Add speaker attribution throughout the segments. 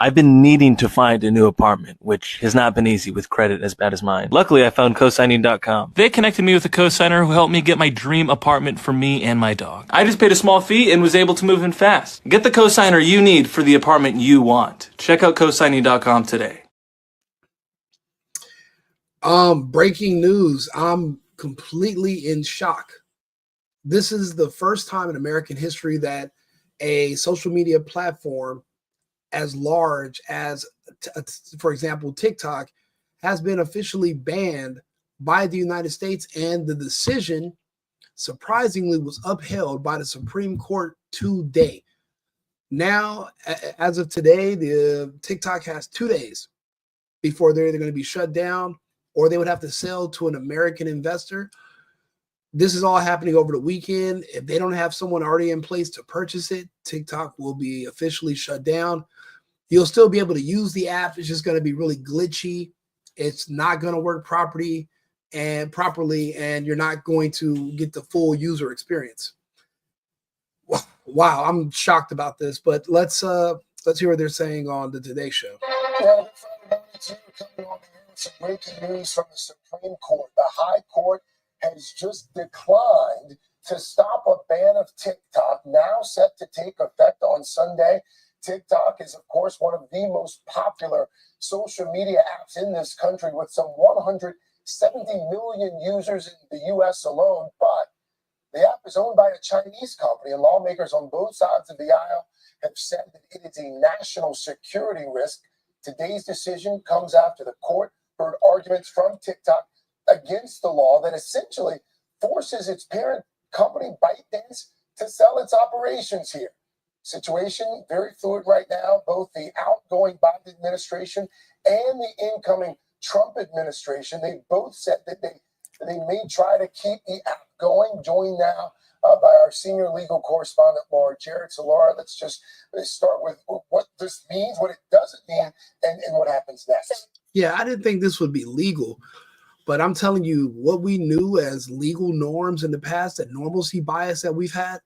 Speaker 1: I've been needing to find a new apartment, which has not been easy with credit as bad as mine. Luckily, I found cosigning.com. They connected me with a cosigner who helped me get my dream apartment for me and my dog. I just paid a small fee and was able to move in fast. Get the cosigner you need for the apartment you want. Check out cosigning.com today.
Speaker 2: Breaking news. I'm completely in shock. This is the first time in American history that a social media platform as large as, for example, TikTok has been officially banned by the United States. And the decision, surprisingly, was upheld by the Supreme Court today. Now, as of today, the TikTok has 2 days before they're either going to be shut down or they would have to sell to an American investor. This is all happening over the weekend. If they don't have someone already in place to purchase it, TikTok will be officially shut down. You'll still be able to use the app. It's just going to be really glitchy. It's not going to work properly, and you're not going to get the full user experience. Wow, I'm shocked about this, but let's hear what they're saying on the Today Show.
Speaker 3: Some breaking news from the Supreme Court. The High Court has just declined to stop a ban of TikTok, now set to take effect on Sunday. TikTok is, of course, one of the most popular social media apps in this country, with some 170 million users in the U.S. alone. But the app is owned by a Chinese company, and lawmakers on both sides of the aisle have said that it is a national security risk. Today's decision comes after the court heard arguments from TikTok against the law that essentially forces its parent company, ByteDance, to sell its operations here. Situation very fluid right now. Both the outgoing Biden administration and the incoming Trump administration, they both said that they may try to keep the app going. Joined now by our senior legal correspondent, Laura Jarrett. So, Laura, let's start with what this means, what it doesn't mean, and what happens next.
Speaker 2: Yeah, I didn't think this would be legal, but I'm telling you, what we knew as legal norms in the past, that normalcy bias that we've had,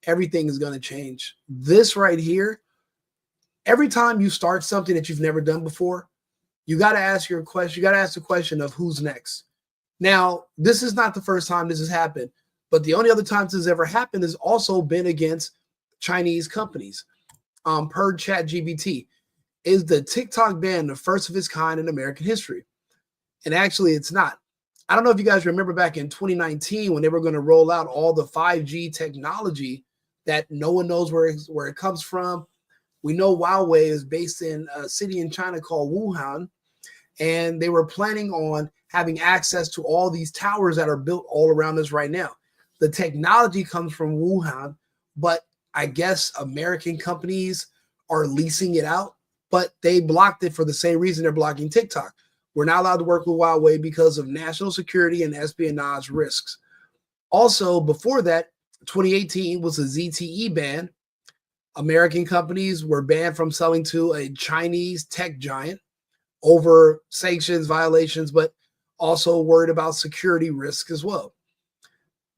Speaker 2: everything is going to change. This right here, every time you start something that you've never done before, you got to ask your question. You got to ask the question of who's next. Now, this is not the first time this has happened, but the only other time this has ever happened has also been against Chinese companies. Per ChatGPT, is the TikTok ban the first of its kind in American history? And actually, it's not. I don't know if you guys remember back in 2019 when they were going to roll out all the 5G technology that no one knows where it comes from. We know Huawei is based in a city in China called Wuhan, and they were planning on having access to all these towers that are built all around us right now. The technology comes from Wuhan, but I guess American companies are leasing it out, but they blocked it for the same reason they're blocking TikTok. We're not allowed to work with Huawei because of national security and espionage risks. Also, before that, 2018 was a ZTE ban. American companies were banned from selling to a Chinese tech giant over sanctions violations, but also worried about security risks as well.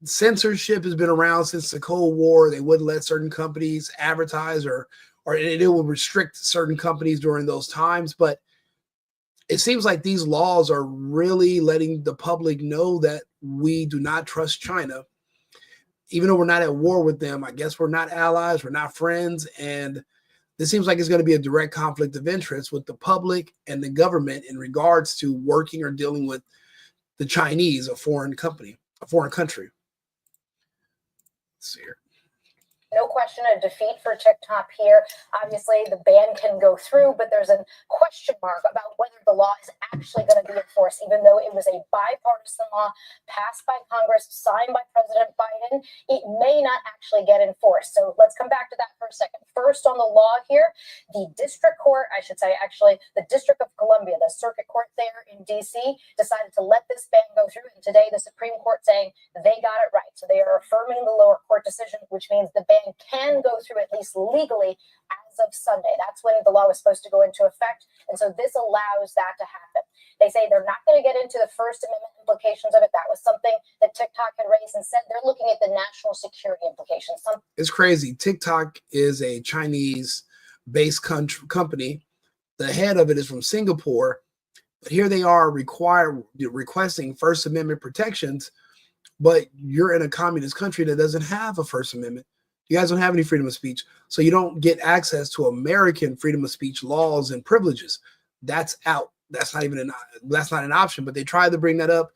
Speaker 2: Censorship has been around since the Cold War. They wouldn't let certain companies advertise or it will restrict certain companies during those times. But it seems like these laws are really letting the public know that we do not trust China. Even though we're not at war with them, I guess we're not allies, we're not friends. And this seems like it's going to be a direct conflict of interest with the public and the government in regards to working or dealing with the Chinese, a foreign country. Let's see here.
Speaker 4: No question, a defeat for TikTok here. Obviously, the ban can go through, but there's a question mark about whether the law is actually going to be enforced, even though it was a bipartisan law passed by Congress, signed by President Biden. It may not actually get enforced. So let's come back to that for a second. First, on the law here, the district court, I should say, actually, the District of Columbia, the circuit court there in D.C., decided to let this ban go through. And today, the Supreme Court saying they got it right. So they are affirming the lower court decision, which means the ban can go through at least legally as of Sunday. That's when the law was supposed to go into effect. And so this allows that to happen. They say they're not going to get into the First Amendment implications of it. That was something that TikTok had raised and said they're looking at the national security implications.
Speaker 2: It's crazy. TikTok is a Chinese-based company, the head of it is from Singapore, but here they are requesting First Amendment protections, but you're in a communist country that doesn't have a First Amendment. You guys don't have any freedom of speech, so you don't get access to American freedom of speech laws and privileges. That's out. That's not an option. But they tried to bring that up,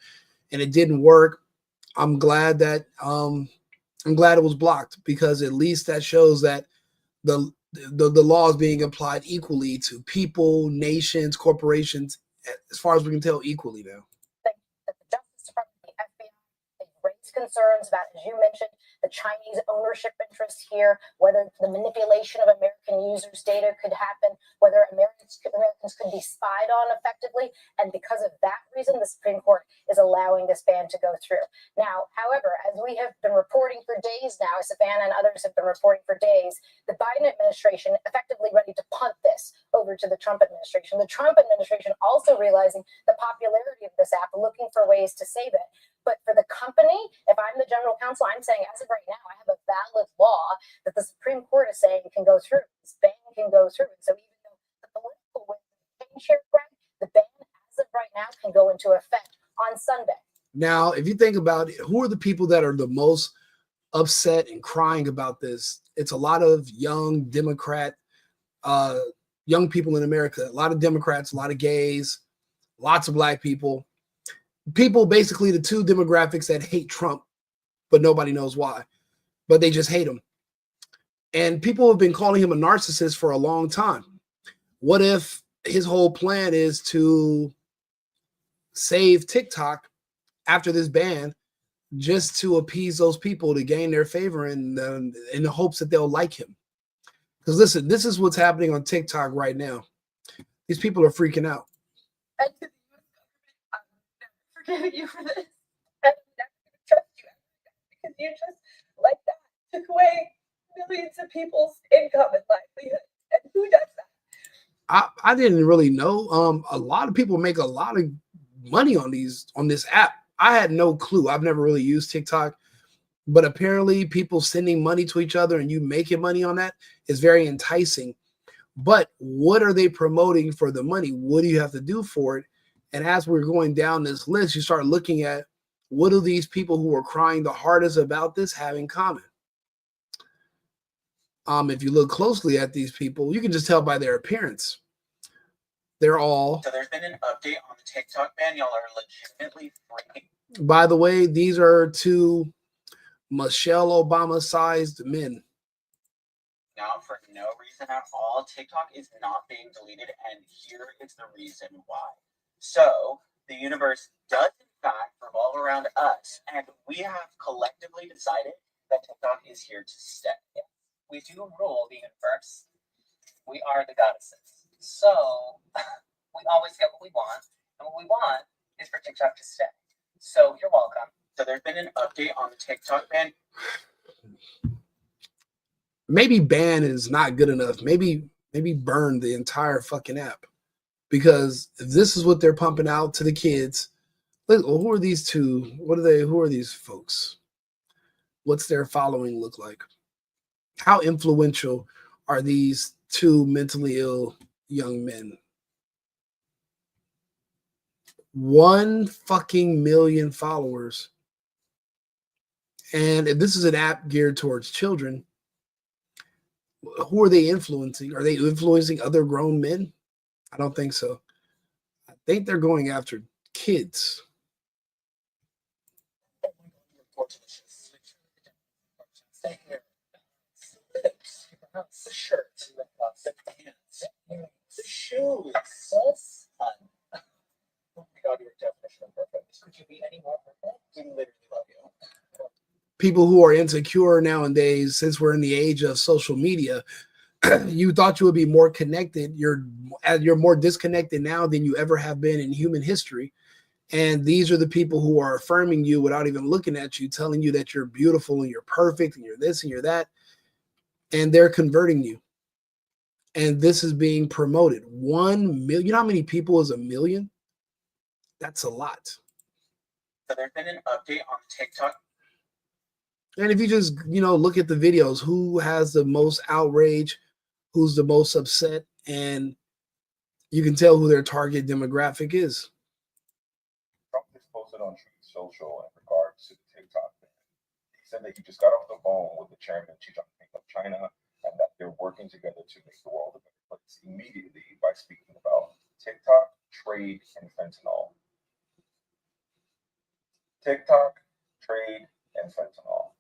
Speaker 2: and it didn't work. I'm glad that it was blocked, because at least that shows that the law is being applied equally to people, nations, corporations, as far as we can tell, equally now.
Speaker 4: That the Justice Department, the FBI, they raised concerns about, as you mentioned, the Chinese ownership interest here, whether the manipulation of American users' data could happen, whether Americans could be spied on effectively. And because of that reason, the Supreme Court is allowing this ban to go through. Now, however, as we have been reporting for days now, as Savannah and others have been reporting for days, the Biden administration effectively ready to punt this over to the Trump administration. The Trump administration also realizing the popularity of this app, looking for ways to save it. But for the company, if I'm the general counsel, I'm saying as of right now, I have a valid law that the Supreme Court is saying can go through. This ban can go through. And so even though the political win change here, Greg, the ban as of right now can go into effect on Sunday.
Speaker 2: Now, if you think about it, who are the people that are the most upset and crying about this? It's a lot of young Democrat, young people in America, a lot of Democrats, a lot of gays, lots of black people. People, basically the two demographics that hate Trump, but nobody knows why, but they just hate him. And people have been calling him a narcissist for a long time. What if his whole plan is to save TikTok after this ban, just to appease those people, to gain their favor, and in the hopes that they'll like him? Because listen, this is what's happening on TikTok right now. These people are freaking out.
Speaker 5: Forgive you for this. I'm never going to trust you because you just, like that, took away millions of people's income and livelihood. And who does that?
Speaker 2: I didn't really know. A lot of people make a lot of money on this app. I had no clue. I've never really used TikTok, but apparently people sending money to each other and you making money on that is very enticing. But what are they promoting for the money? What do you have to do for it? And as we're going down this list, you start looking at, what do these people who are crying the hardest about this have in common? If you look closely at these people, you can just tell by their appearance. They're all...
Speaker 6: So there's been an update on the TikTok ban. Y'all are legitimately freaking.
Speaker 2: By the way, these are two Michelle Obama-sized men.
Speaker 6: Now, for no reason at all, TikTok is not being deleted, and here is the reason why. So, the universe does, in fact, revolve around us, and we have collectively decided that TikTok is here to stay. We do rule the universe. We are the goddesses. So, we always get what we want, and what we want is for TikTok to stay. So, you're welcome. So, there's been an update on the TikTok ban.
Speaker 2: Maybe ban is not good enough. Maybe burn the entire fucking app. Because if this is what they're pumping out to the kids, who are these two? Who are these folks? What's their following look like? How influential are these two mentally ill young men? 1 fucking million followers. And if this is an app geared towards children, who are they influencing? Are they influencing other grown men? I don't think so. I think they're going after kids.
Speaker 6: The shirt, the pants, the shoes. Oh my God, your definition of perfect. Could you be any more perfect? We literally love you.
Speaker 2: People who are insecure nowadays, since we're in the age of social media, you thought you would be more connected. You're more disconnected now than you ever have been in human history. And these are the people who are affirming you without even looking at you, telling you that you're beautiful and you're perfect and you're this and you're that. And they're converting you. And this is being promoted. 1 million. You know how many people is 1 million? That's a lot.
Speaker 6: So there's been an update on TikTok.
Speaker 2: And if you just, look at the videos, who has the most outrage, who's the most upset, and you can tell who their target demographic is.
Speaker 7: Trump just posted on Truth Social in regards to the TikTok ban. He said that he just got off the phone with the chairman Xi Jinping of China and that they're working together to make the world a better place immediately by speaking about TikTok, trade, and fentanyl. TikTok, trade, and fentanyl.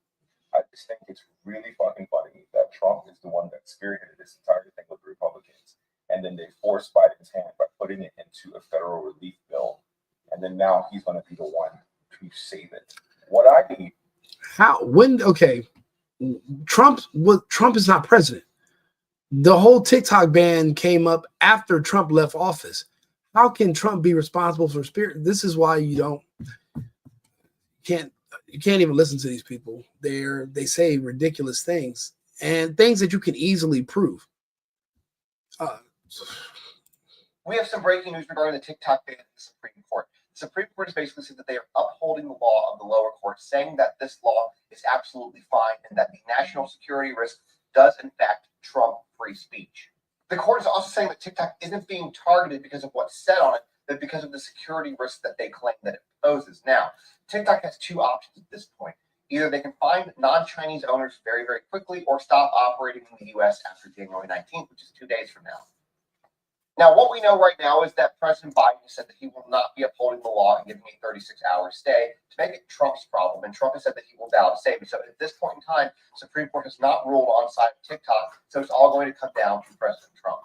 Speaker 7: I just think it's really fucking funny that Trump is the one that spearheaded this entire thing with the Republicans, and then they forced Biden's hand by putting it into a federal relief bill, and then now he's going to be the one to save it. What I need.
Speaker 2: Trump is not president. The whole TikTok ban came up after Trump left office. How can Trump be responsible for spirit? This is why you can't even listen to these people. They say ridiculous things and things that you can easily prove.
Speaker 8: We have some breaking news regarding the TikTok ban in the Supreme Court. The Supreme Court has basically said that they are upholding the law of the lower court, saying that this law is absolutely fine and that the national security risk does in fact trump free speech. The court is also saying that TikTok isn't being targeted because of what's said on it, but because of the security risk that they claim that it poses. Now, TikTok has two options at this point. Either they can find non-Chinese owners very, very quickly or stop operating in the U.S. after January 19th, which is 2 days from now. Now, what we know right now is that President Biden said that he will not be upholding the law and giving a 36-hour stay to make it Trump's problem. And Trump has said that he will vow to save it. So at this point in time, the Supreme Court has not ruled on side of TikTok. So it's all going to come down to President Trump.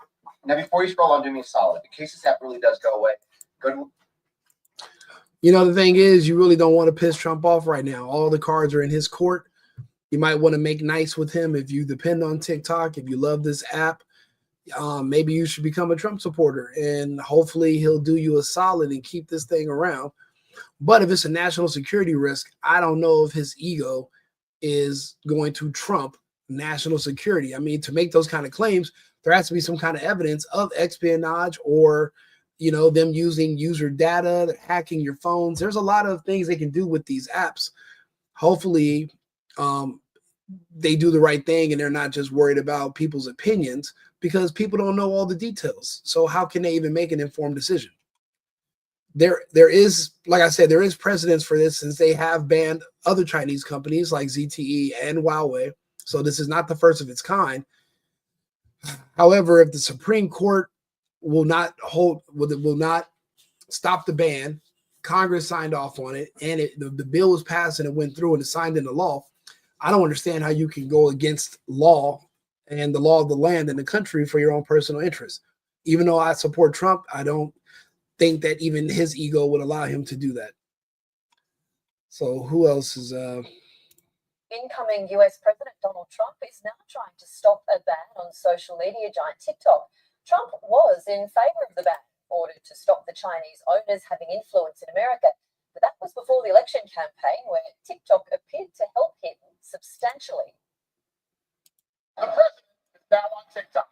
Speaker 8: Now, before you scroll on, do me a solid. In case this app really does go away, go to...
Speaker 2: You know, the thing is, you really don't want to piss Trump off right now. All the cards are in his court. You might want to make nice with him if you depend on TikTok, if you love this app. Maybe you should become a Trump supporter, and hopefully he'll do you a solid and keep this thing around. But if it's a national security risk, I don't know if his ego is going to trump national security. I mean, to make those kind of claims, there has to be some kind of evidence of espionage or, you know, them using user data, hacking your phones. There's a lot of things they can do with these apps. Hopefully, they do the right thing and they're not just worried about people's opinions, because people don't know all the details. So how can they even make an informed decision? There is, like I said, there is precedence for this, since they have banned other Chinese companies like ZTE and Huawei. So this is not the first of its kind. However, if the Supreme Court will not stop the ban, Congress signed off on it, and the bill was passed and it went through and it's signed into law. I don't understand how you can go against law and the law of the land and the country for your own personal interest. Even though I support Trump, I don't think that even his ego would allow him to do that. So who else is...
Speaker 4: Incoming US President Donald Trump is now trying to stop a ban on social media giant TikTok. Trump was in favor of the ban, ordered to stop the Chinese owners having influence in America. But that was before the election campaign, where TikTok appeared to help him substantially.
Speaker 3: The president is now on TikTok.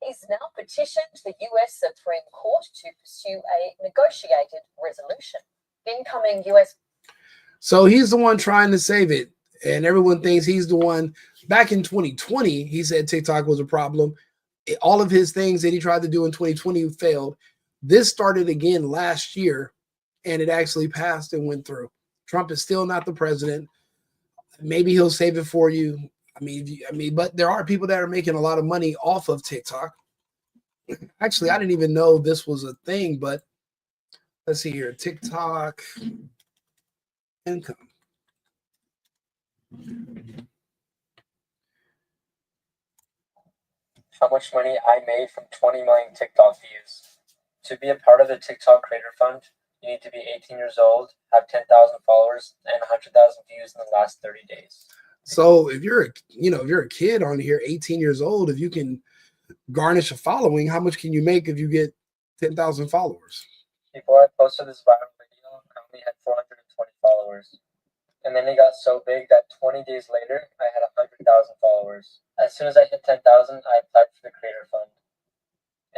Speaker 4: He's now petitioned the US Supreme Court to pursue a negotiated resolution. Incoming US...
Speaker 2: So he's the one trying to save it, and everyone thinks he's the one. Back in 2020, he said TikTok was a problem. All of his things that he tried to do in 2020 failed. This started again last year, and it actually passed and went through. Trump is still not the president. Maybe he'll save it for you. But there are people that are making a lot of money off of TikTok. Actually, I didn't even know this was a thing, but let's see here. TikTok income.
Speaker 9: How much money I made from 20 million TikTok views. To be a part of the TikTok Creator Fund, you need to be 18 years old, have 10,000 followers, and 100,000 views in the last 30 days.
Speaker 2: So if you're a kid on here, 18 years old, if you can garnish a following, how much can you make if you get 10,000 followers?
Speaker 9: Before I posted this viral video, I only had 420 followers. And then it got so big that 20 days later, I had 100,000 followers. As soon as I hit 10,000, I applied for the Creator Fund.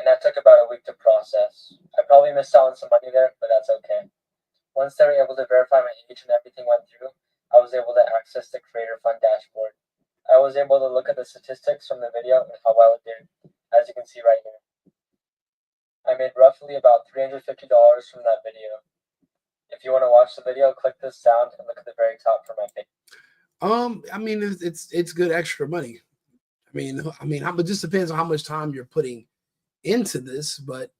Speaker 9: And that took about a week to process. I probably missed out on some money there, but that's okay. Once they were able to verify my age and everything went through, I was able to access the Creator Fund dashboard. I was able to look at the statistics from the video and how well it did. as you can see right here. I made roughly about $350 from that video. If you want to watch the video, click this sound and look at the very top for my page.
Speaker 2: I mean, it's good extra money. I mean, it just depends on how much time you're putting into this, but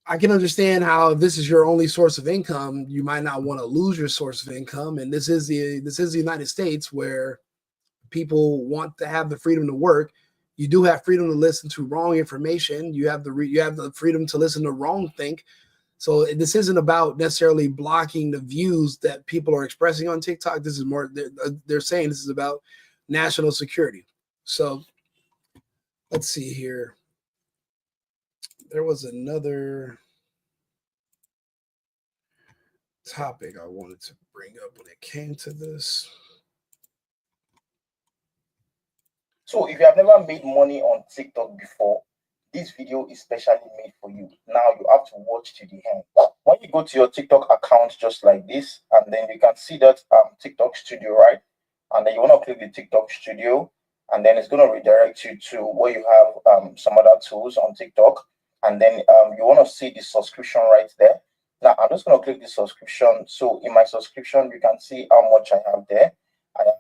Speaker 2: I can understand how if this is your only source of income, you might not want to lose your source of income. And this is the United States, where people want to have the freedom to work. You do have freedom to listen to wrong information. You have the freedom to listen to wrong think. So this isn't about necessarily blocking the views that people are expressing on TikTok. This is more, they're saying this is about national security. So let's see here. There was another topic I wanted to bring up when it came to this.
Speaker 10: So if you have never made money on TikTok before, this video is specially made for you. Now you have to watch to the end. When you go to your TikTok account just like this, and then you can see that TikTok Studio, right? And then you want to click the TikTok Studio, and then it's going to redirect you to where you have some other tools on TikTok. And then you want to see the subscription right there. Now I'm just going to click the subscription. So in my subscription, you can see how much I have there. I have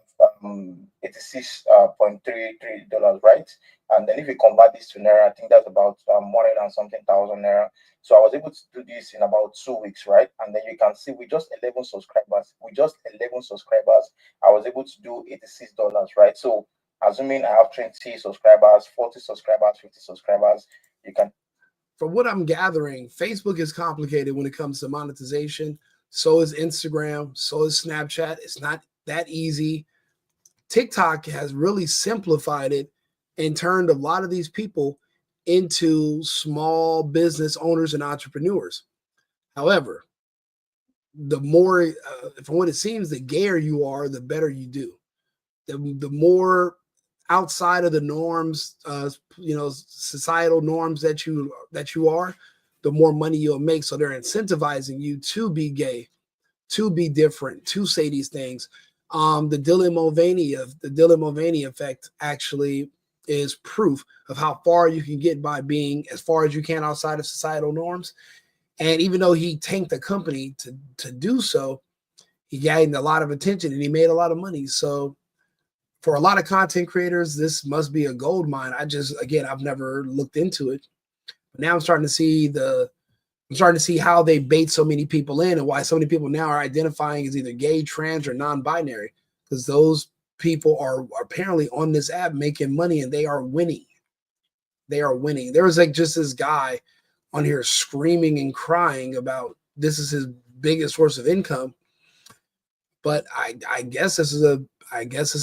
Speaker 10: $86.33, right? And then if you convert this to Naira, I think that's about 100 and something thousand Naira. So I was able to do this in about 2 weeks, right? And then you can see with just 11 subscribers, I was able to do $86, right? So assuming I have 20 subscribers, 40 subscribers, 50 subscribers, you can.
Speaker 2: From what I'm gathering, Facebook is complicated when it comes to monetization. So is Instagram, so is Snapchat. It's not that easy. TikTok has really simplified it and turned a lot of these people into small business owners and entrepreneurs. However, the more, from what it seems, the gayer you are, the better you do. The more outside of the norms, societal norms that you are, the more money you'll make. So they're incentivizing you to be gay, to be different, to say these things. The Dylan Mulvaney effect actually is proof of how far you can get by being as far as you can outside of societal norms. And even though he tanked the company to do so, he gained a lot of attention and he made a lot of money. So for a lot of content creators, this must be a gold mine. I've never looked into it. But now I'm starting to see how they bait so many people in and why so many people now are identifying as either gay, trans, or non-binary, because those people are apparently on this app making money and they are winning. They are winning. There was just this guy on here screaming and crying about this is his biggest source of income. But I guess this is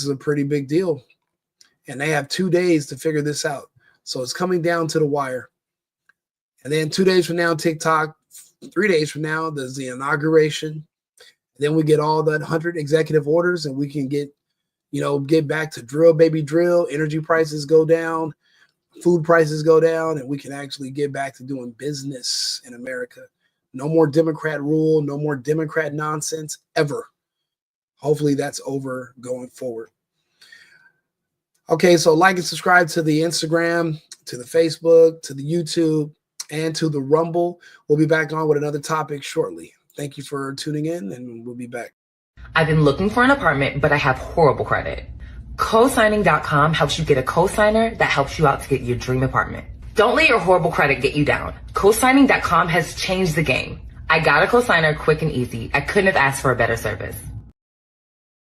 Speaker 2: a pretty big deal. And they have 2 days to figure this out. So it's coming down to the wire. And then 2 days from now, TikTok, 3 days from now, there's the inauguration. Then we get all that 100 executive orders and we can get back to drill, baby, drill. Energy prices go down, food prices go down, and we can actually get back to doing business in America. No more Democrat rule, no more Democrat nonsense ever. Hopefully that's over going forward. Okay, so like and subscribe to the Instagram, to the Facebook, to the YouTube, and to the Rumble. We'll be back on with another topic shortly. Thank you for tuning in, and we'll be back.
Speaker 11: I've been looking for an apartment, but I have horrible credit. Cosigning.com helps you get a cosigner that helps you out to get your dream apartment. Don't let your horrible credit get you down. Cosigning.com has changed the game. I got a cosigner quick and easy. I couldn't have asked for a better service.